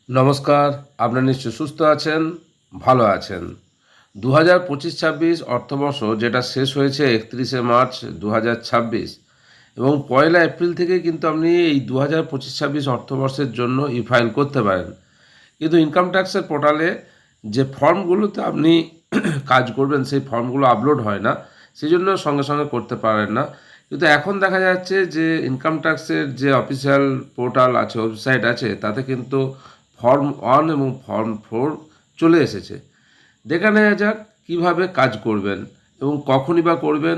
নমস্কার, আপনারা নিশ্চয়ই সুস্থ আছেন, ভালো আছেন। 2025-26 অর্থবর্ষ যেটা শেষ হয়েছে 31শে মার্চ 2026 এবং 1লা এপ্রিল থেকে কিন্তু আপনি এই 2025-26 অর্থবর্ষের জন্য ফাইল করতে পারেন। কিন্তু ইনকাম ট্যাক্সের পোর্টালে যে ফর্মগুলোতে আপনি কাজ করবেন সেই ফর্মগুলো আপলোড হয় না, সেই জন্য সঙ্গে সঙ্গে করতে পারেন না। কিন্তু এখন দেখা যাচ্ছে যে ইনকাম ট্যাক্সের যে অফিসিয়াল পোর্টাল আছে, ওয়েবসাইট আছে, তাতে কিন্তু ফর্ম 1 এবং ফর্ম 4 চলে এসেছে। দেখে নেওয়া যাক কীভাবে কাজ করবেন এবং কখনই বা করবেন,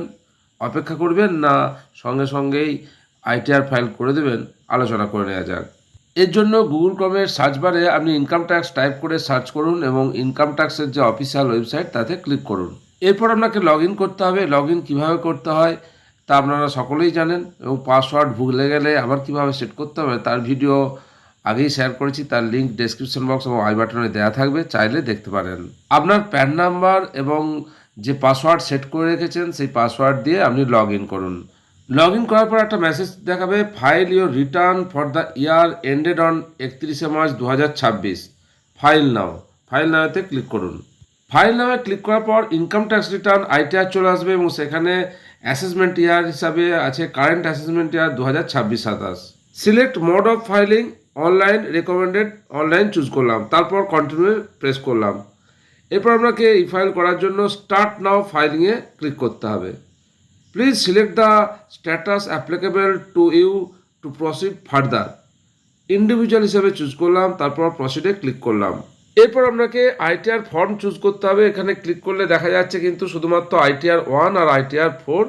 অপেক্ষা করবেন না সঙ্গে সঙ্গেই আইটিআর ফাইল করে দেবেন, আলোচনা করে নেওয়া যাক। এর জন্য গুগল ক্রোমের সার্চ বারে আপনি ইনকাম ট্যাক্স টাইপ করে সার্চ করুন এবং ইনকাম ট্যাক্সের যে অফিসিয়াল ওয়েবসাইট তাতে ক্লিক করুন। এরপর আপনাকে লগ ইন করতে হবে। লগ ইন কীভাবে করতে হয় তা আপনারা সকলেই জানেন এবং পাসওয়ার্ড ভুলে গেলে আবার কীভাবে সেট করতে হবে তার ভিডিও আগেই শেয়ার করেছি, তার লিঙ্ক ডেসক্রিপশন বক্স এবং আই বাটনে দেওয়া থাকবে, চাইলে দেখতে পারেন। আপনার প্যান নাম্বার এবং যে পাসওয়ার্ড সেট করে রেখেছেন সেই পাসওয়ার্ড দিয়ে আপনি লগ ইন করুন। লগ ইন করার পর একটা মেসেজ দেখাবে, file your return for the year ended on 31শে মার্চ 2026, ফাইল নাও। ফাইল নাওতে ক্লিক করুন। ফাইল নামে ক্লিক করার পর ইনকাম ট্যাক্স রিটার্ন আইটিআর চলে আসবে এবং সেখানে অ্যাসেসমেন্ট ইয়ার হিসাবে আছে current assessment year 2026-27। Select mode of filing, online recommended, online choose করলাম, তারপর কন্টিনিউ প্রেস করলাম। এরপর আপনাকে ই ফাইল করার জন্য স্টার্ট নাও ফাইলিংয়ে ক্লিক করতে হবে। Please select the status applicable to you to proceed further. Individual হিসেবে চুজ করলাম, তারপর প্রসিডে ক্লিক করলাম। এরপর আপনাকে আইটিআর ফর্ম চুজ করতে হবে। এখানে ক্লিক করলে দেখা যাচ্ছে কিন্তু শুধুমাত্র আইটিআর 1 আর আইটিআর 4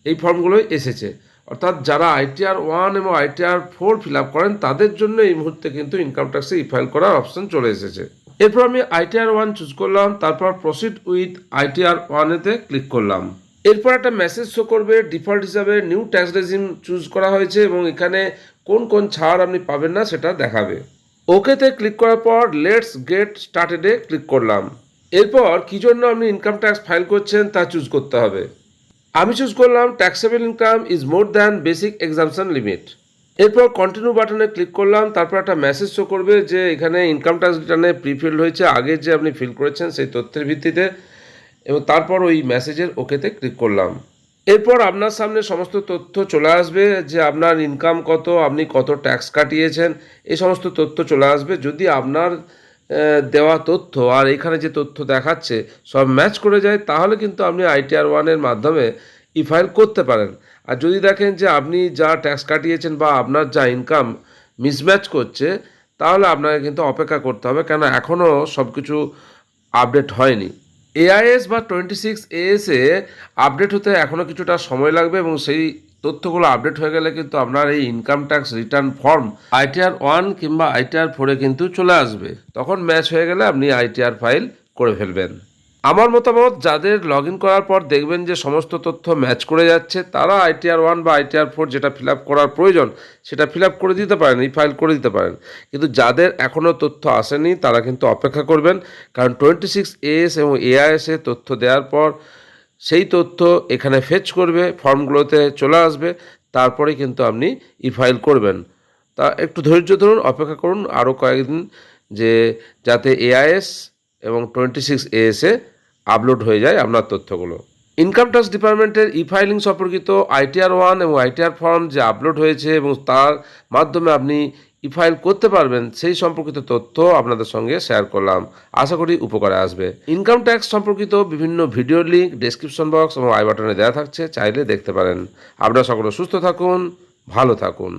এই ফর্মগুলোই এসেছে। অর্থাৎ যারা আইটিআর 1 এবং আইটিআর 4 ফিল আপ করেন তাদের জন্য এই মুহূর্তে কিন্তু ইনকাম ট্যাক্সে ই ফাইল করার অপশন চলে এসেছে। এরপর আমি আইটিআর 1 চুজ করলাম, তারপর প্রসিড উইথ আইটিআর 1-এতে ক্লিক করলাম। এরপর একটা মেসেজ শো করবে, ডিফল্ট হিসাবে নিউ ট্যাক্স রেজিম চুজ করা হয়েছে এবং এখানে কোন কোন ছাড় আপনি পাবেন না সেটা দেখাবে। ওকেতে ক্লিক করার পর লেটস গেট স্টার্টেডে ক্লিক করলাম। এরপর কী জন্য আপনি ইনকাম ট্যাক্স ফাইল করছেন তা চুজ করতে হবে। আমি চুজ করলাম taxable income is more than basic exemption limit. এরপর কন্টিনিউ বাটনে ক্লিক করলাম। তারপর একটা মেসেজ শো করবে যে এখানে ইনকাম ট্যাক্স রিটার্নে প্রিফিল্ড হয়েছে আগে যে আপনি ফিল করেছেন সেই তথ্যের ভিত্তিতে, এবং তারপর ওই মেসেজের ওকেতে ক্লিক করলাম। এরপর আপনার সামনে সমস্ত তথ্য চলে আসবে যে আপনার ইনকাম কত, আপনি কত ট্যাক্স কাটিয়েছেন, এই সমস্ত তথ্য চলে আসবে। যদি আপনার দেওয়া তথ্য আর এখানে যে তথ্য দেখাচ্ছে সব ম্যাচ করে যায় তাহলে কিন্তু আপনি আইটিআর 1-এর মাধ্যমে ই ফাইল করতে পারেন। আর যদি দেখেন যে আপনি যা ট্যাক্স কাটিয়েছেন বা আপনার যা ইনকাম মিসম্যাচ করছে তাহলে আপনাকে কিন্তু অপেক্ষা করতে হবে, কেন এখনও সব কিছু আপডেট হয়নি। এআইএস বা 26AS-এ আপডেট হতে এখনও কিছুটা সময় লাগবে এবং সেই তথ্যগুলো আপডেট হয়ে গেলে কিন্তু আপনার এই income tax return form ITR 1 কিংবা আইটিআর 4-এ কিন্তু চলে আসবে। তখন ম্যাচ হয়ে গেলে আপনি আইটিআর ফাইল করে ফেলবেন। আমার মতামত, যাদের লগ ইন করার পর দেখবেন যে সমস্ত তথ্য ম্যাচ করে যাচ্ছে তারা আইটিআর 1 বা আইটিআর 4 যেটা ফিল আপ করার প্রয়োজন সেটা ফিল আপ করে দিতে পারেন, এই ফাইল করে দিতে পারেন। কিন্তু যাদের এখনও তথ্য আসেনি তারা কিন্তু অপেক্ষা করবেন, কারণ 26AS এবং এআইএসে তথ্য দেওয়ার পর সেই তথ্য এখানে ফেচ করবে, ফর্মগুলোতে চলে আসবে, তারপরে কিন্তু আপনি ই ফাইল করবেন। তা একটু ধৈর্য ধরুন, অপেক্ষা করুন আরও কয়েকদিন, যে যাতে এআইএস এবং 26AS-এ আপলোড হয়ে যায় আপনার তথ্যগুলো। ইনকাম ট্যাক্স ডিপার্টমেন্টের ই ফাইলিং সম্পর্কিত আইটিআর 1 এবং আইটিআর ফর্ম যে আপলোড হয়েছে এবং তার মাধ্যমে আপনি ই ফাইল করতে পারবেন সেই সম্পর্কিত তথ্য আপনাদের সঙ্গে শেয়ার করলাম। আশা করি উপকারে আসবে। ইনকাম ট্যাক্স সম্পর্কিত বিভিন্ন ভিডিওর লিঙ্ক ডেসক্রিপশন বক্স এবং আই বাটনে দেওয়া থাকছে, চাইলে দেখতে পারেন। আপনারা সকলে সুস্থ থাকুন, ভালো থাকুন।